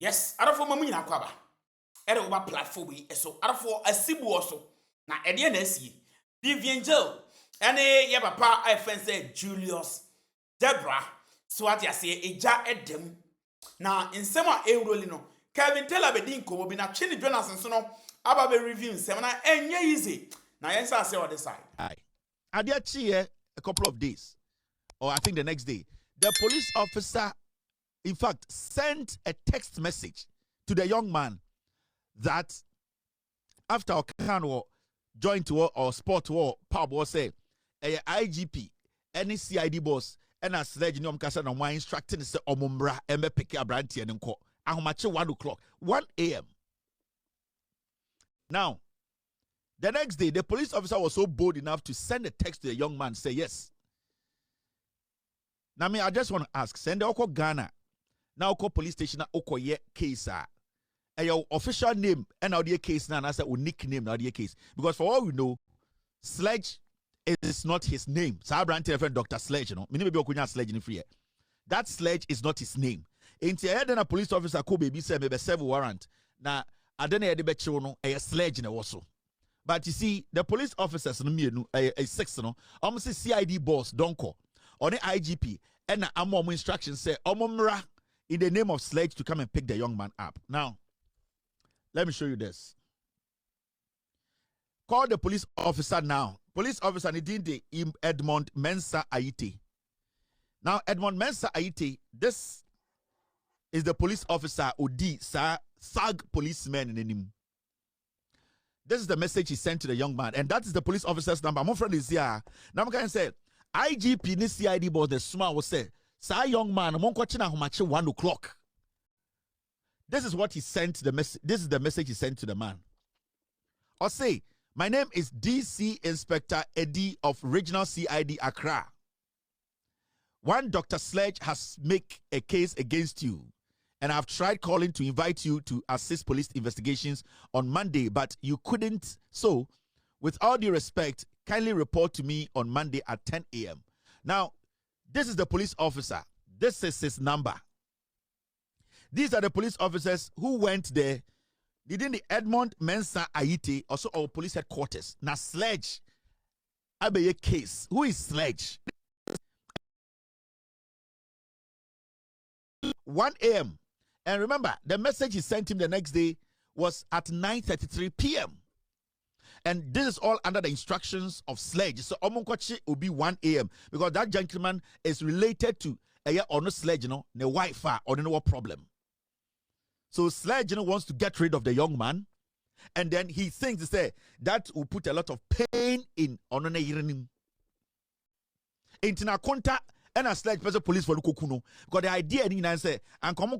Yes, arafo mamu nyina kwaba. Ere over platform yi so arafo asibu also. Na ede na asi. Vivian ene ye papa I friend say Julius Debrah so what ya say eja edem. Na nsem a ewroli no Kevin Taylor be din komo bi na twe ni Jonas nso no aba be review nsem na enye easy. Na yensa say on the side. Aye. Adiachi a couple of days, or I think the next day, the police officer, in fact, sent a text message to the young man that after Okano joined to or sport war, pub was say, IGP, any CID boss, and a sledge no kasa na wine instructing say omumbra embe peke abranti and nko. Ahomache 1 o'clock, 1 a.m. Now, the next day, the police officer was so bold enough to send a text to the young man, say yes. Now, I just want to ask, send the Oko Ghana, now Oko police station, Oko ye case, your official name, and now the case now, and I said, nickname now the case. Because for all we know, Sledge is not his name. Sabran friend Dr. Sledge, you know, maybe Okunya Sledge in free. That Sledge is not his name. Into then a police officer could be said maybe serve warrant. Now, I don't know the a Sledge in a also. But you see, the police officers, a section, almost CID boss, Donko, or the IGP, and a instructions say, Omomra, in the name of Sledge to come and pick the young man up. Now, let me show you this. Call the police officer now. Police officer Nidinde Edmond Mensa Aite. Now, Edmond Mensa Aite, this is the police officer Odi SAG policeman in the name. This is the message he sent to the young man, and that is the police officer's number. My friend is here. Now I'm going to say, IGP ni CID boss the smart will say, "Sa young man, I'm going to 1 o'clock." This is what he sent the message. This is the message he sent to the man. Or say, "My name is DC Inspector Eddie of Regional CID Accra. One Dr. Sledge has made a case against you. And I've tried calling to invite you to assist police investigations on Monday, but you couldn't. So, with all due respect, kindly report to me on Monday at 10 a.m. Now, this is the police officer. This is his number. These are the police officers who went there. Within the Edmond Mensa Aite, also our police headquarters. Now, Sledge, Abeye case. Who is Sledge? 1 a.m. And remember, the message he sent him the next day was at 9:33 p.m. And this is all under the instructions of Sledge. So Omonkochi will be 1 a.m. because that gentleman is related to a or no Sledge, the wife or no problem. So Sledge wants to get rid of the young man, and then he thinks to say that will put a lot of pain in Onone Yirinim. Intina Konta. And a Sledge person police for Lukukuno. Because the idea is say, and come on,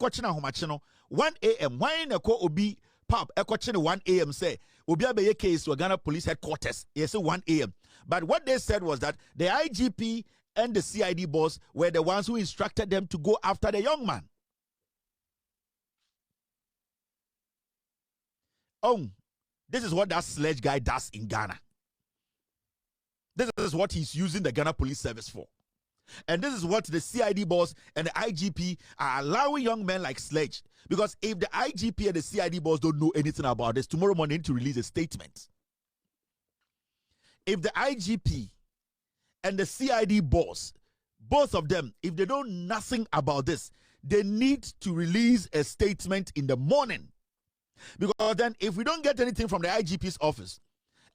1 a.m. Why in a co obi pub, a coaching 1 a.m. say, Obi a case to Ghana police headquarters. Yes, 1 a.m. But what they said was that the IGP and the CID boss were the ones who instructed them to go after the young man. Oh, this is what that Sledge guy does in Ghana. This is what he's using the Ghana Police Service for. And this is what the CID boss and the IGP are allowing young men like Sledge. Because if the IGP and the CID boss don't know anything about this, tomorrow morning they need to release a statement. If the IGP and the CID boss, both of them, if they know nothing about this, they need to release a statement in the morning. Because then if we don't get anything from the IGP's office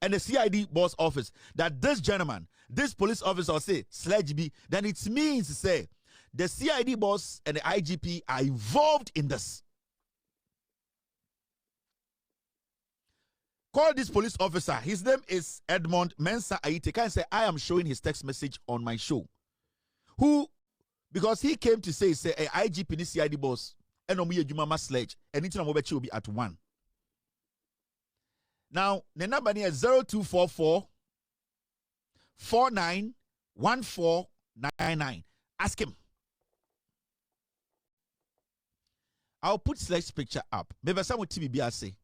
and the CID boss office that this gentleman, this police officer say Sledge B, then it means to say the CID boss and the IGP are involved in this. Call this police officer. His name is Edmond Mensa Aite. Can I say I am showing his text message on my show? Who, because he came to say IGP and CID boss and Omuye Jumama Sledge and anything will be at 1. Now, the number is 0244 491499. Ask him. I'll put Sledge's picture up. Maybe some with TBBC.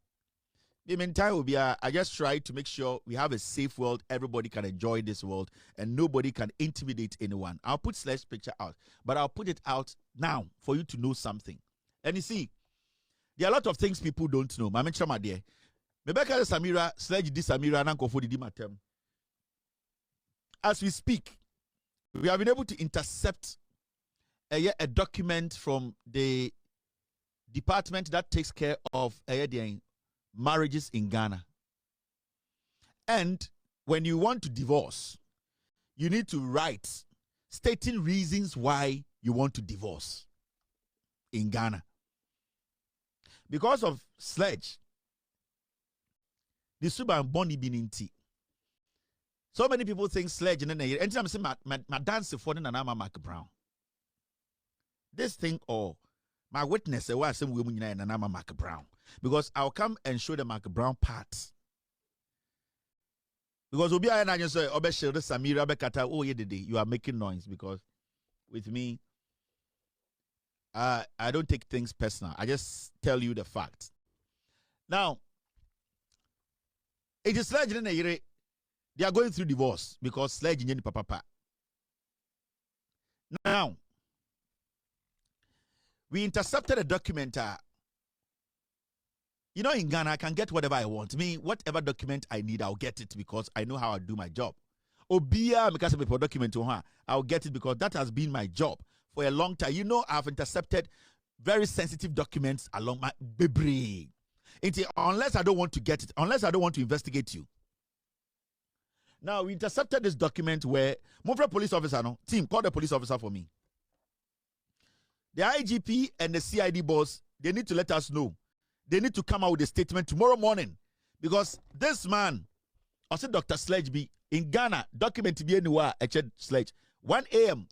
The meantime will be I just try to make sure we have a safe world. Everybody can enjoy this world and nobody can intimidate anyone. I'll put Sledge's picture out, but I'll put it out now for you to know something. And you see, There are a lot of things people don't know. Mama Chama dear. Mebeka Samira, Sledge di Samira, and Uncle Fodi di Matem. As we speak, we have been able to intercept a document from the department that takes care of marriages in Ghana. And when you want to divorce, you need to write stating reasons why you want to divorce in Ghana. Because of Sledge, the Suban Bonnie Bininti. So many people think Sledge and anytime I say my dance for and I'm Mark Brown. This thing or my witness why I say women and I'm Mark Brown. Because I'll come and show the Mark Brown parts. Because Obi and I just say Obe Shelde Samira Bekata, oh yeah, you are making noise because with me, I don't take things personal. I just tell you the facts. Now, it is Sledge and they are going through divorce because Sledge and Papa. Now, we intercepted a document. You know, in Ghana, I can get whatever I want. Whatever document I need, I'll get it because I know how I do my job. Obia, because of a document, I'll get it because that has been my job for a long time. You know, I've intercepted very sensitive documents along my Debrah. Unless I don't want to get it, unless I don't want to investigate you. Now, we intercepted this document where Mofra police officer, team, call the police officer for me. The IGP and the CID boss, they need to let us know. They need to come out with a statement tomorrow morning because this man, also Dr. Sledge, be in Ghana, document be anywhere, Sledge, 1 a.m.,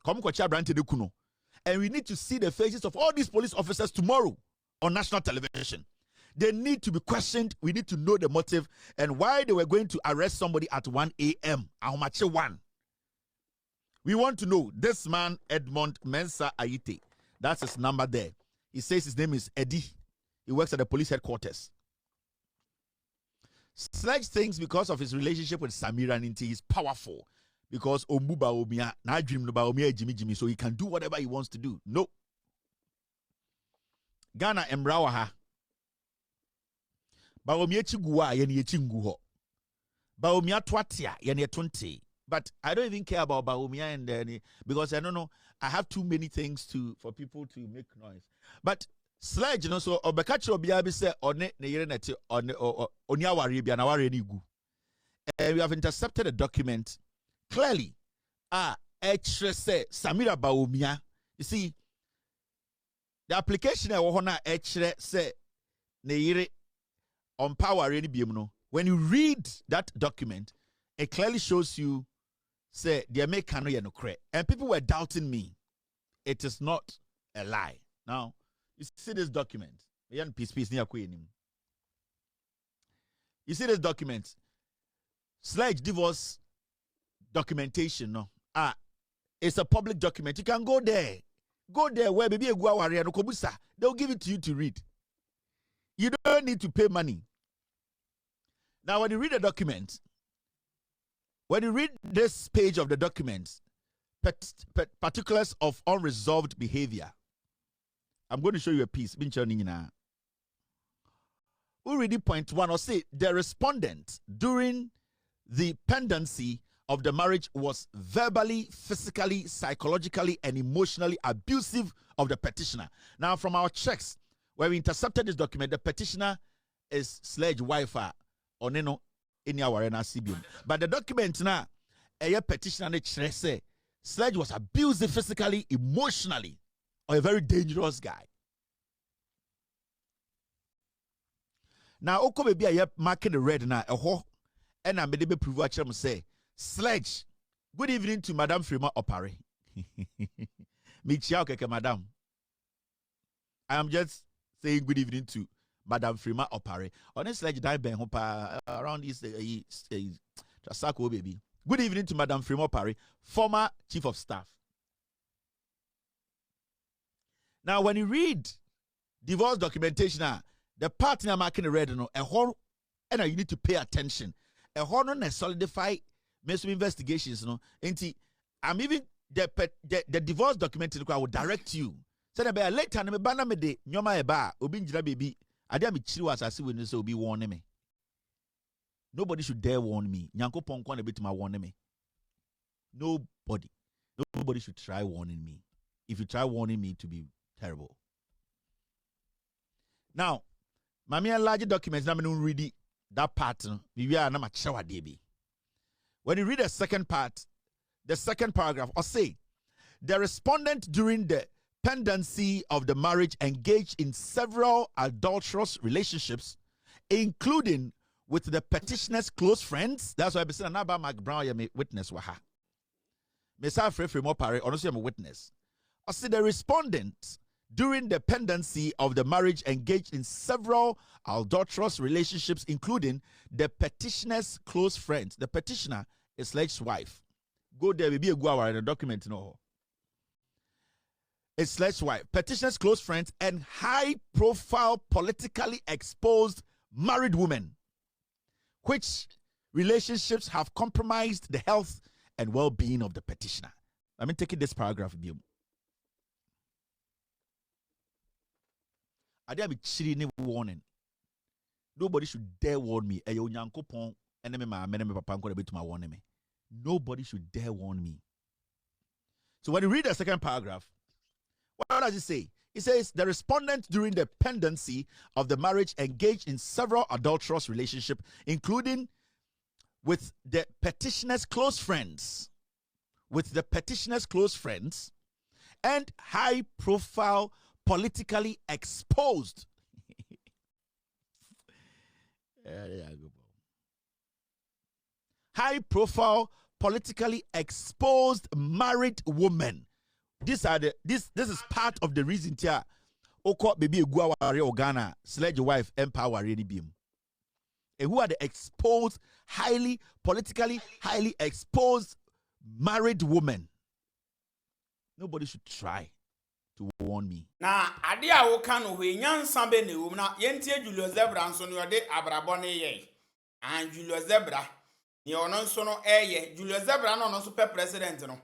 and we need to see the faces of all these police officers tomorrow on national television. They need to be questioned. We need to know the motive and why they were going to arrest somebody at 1 a.m. We want to know this man, Edmond Mensah Ayite. That's his number there. He says his name is Eddie. He works at the police headquarters. Sledge thinks because of his relationship with Samira Ninti, he's powerful. Because Omuba Omia, na dream no ba Omia Jimmy, so he can do whatever he wants to do. No. Ghana embrawaha. Ba Omia chiguwa yeni chinguho. Ba Omia twatia yeni 20. But I don't even care about Baumia and any because I don't know. I have too many things for people to make noise. But Sledge, so Obekachi Obiabi say on it on Onyawari na wari gu. And we have intercepted a document clearly. Say Samira Baumia. You see, the application say Neyire on power any biemno. When you read that document, it clearly shows you. Say the American no credit, and people were doubting me. It is not a lie. Now you see this document. You see this document. Sledge divorce documentation. No, it's a public document. You can go there. Go there where baby they'll give it to you to read. You don't need to pay money. Now when you read a document. When you read this page of the document, particulars of unresolved behavior, I'm going to show you a piece. We read point 1 or say the respondent during the pendency of the marriage was verbally, physically, psychologically, and emotionally abusive of the petitioner. Now, from our checks, where we intercepted this document, the petitioner is Sledge wife or Neno. But the document now, a petitioner say Sledge was abusive physically, emotionally, or a very dangerous guy. Now, Oko baby, I marking the red now, and I'm able to prove say Sledge. Good evening to Madame Frima Opare. Madam. I am just saying good evening to Madame Frima Opare. Honestly, around this Trasako baby. Good evening to Madame Frima Opare, former chief of staff. Now, when you read divorce documentation, the partner marking the red, and you need to pay attention. A horn and solidify some investigations. I'm even the divorce documentation. I will direct you. Say later, me bana me de nyoma eba obi njira baby. Ade me chiri was as we say be warning me. Nobody should dare warn me. Nyankopon kwa na betima warn me. Nobody should try warning me. If you try warning me, to be terrible. Now, Mami large documents, I'm going to read that part. When you read the second part, the second paragraph, or say, the respondent during the pendency of the marriage engaged in several adulterous relationships, including with the petitioner's close friends. That's why I said, "Anaba Mark Brown, you witness waha." Mesa free more pare, honestly, I'm a witness. I see the respondent during the pendency of the marriage engaged in several adulterous relationships, including the petitioner's close friends. The petitioner is Shøcks' wife. Go there, maybe a go in the document, no. It's Shøcks' wife, petitioner's close friends, and high-profile, politically exposed married women, which relationships have compromised the health and well-being of the petitioner. Let me take this paragraph. I dare be chilling warning. Nobody should dare warn me. Nobody should dare warn me. So when you read the second paragraph, what does it say? It says the respondent during the pendency of the marriage engaged in several adulterous relationships, including with the petitioner's close friends, and high-profile, politically exposed. High-profile, politically exposed married women. This is part of the reason here. Oko baby egua ware Ghana sledge wife empower any beam. Who are the exposed, politically highly exposed married women? Nobody should try to warn me. Na ade a wo kan no we nyansa be ne wom na yentie Julius Debrah nso no de abrabọ ne ye. And Julius Debrah ye ono nso no eye. Julius Debrah no no super president no.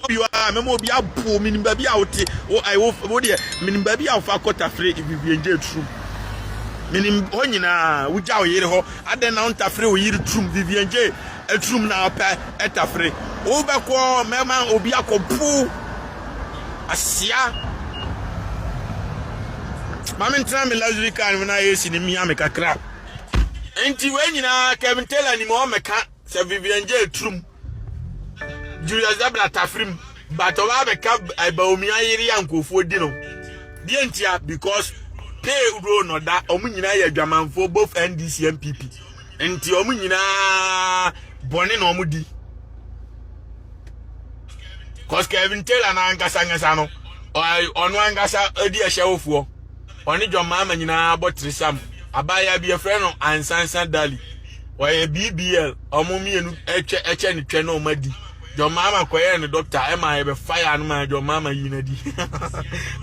You are memo be a poor meaning baby out. Oh, I will meaning baby out for quarter free if you be enjoyed true. Meaning Honina, which are here, I then out a free year true Vivian J. A true now at a free. Overcall, Mamma, Obiako poo. A sia. Mamma tell me last week when I used in me, I make a crap. Ain't you when you can't tell anymore, I can't say Vivian J. True. Julius Debrah tafrim, but over cab I baumia yanko for dinner. Dientia because pay road no that omunina ya German for both NDC and PP. And omunina bonin omudi. Cause Kevin Taylor na Angasano or on one gasa a show for only your mama nina bought Trisam. Abaya be a friend of Ansan Dali or a BBL or Mummy and Echen Cheno Madi. Your mama quiet and the doctor Emma be fire and my your mama unity.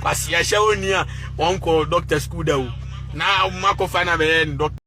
Cause ya show near one call Dr. Scooter. Now Marco Fana doctor.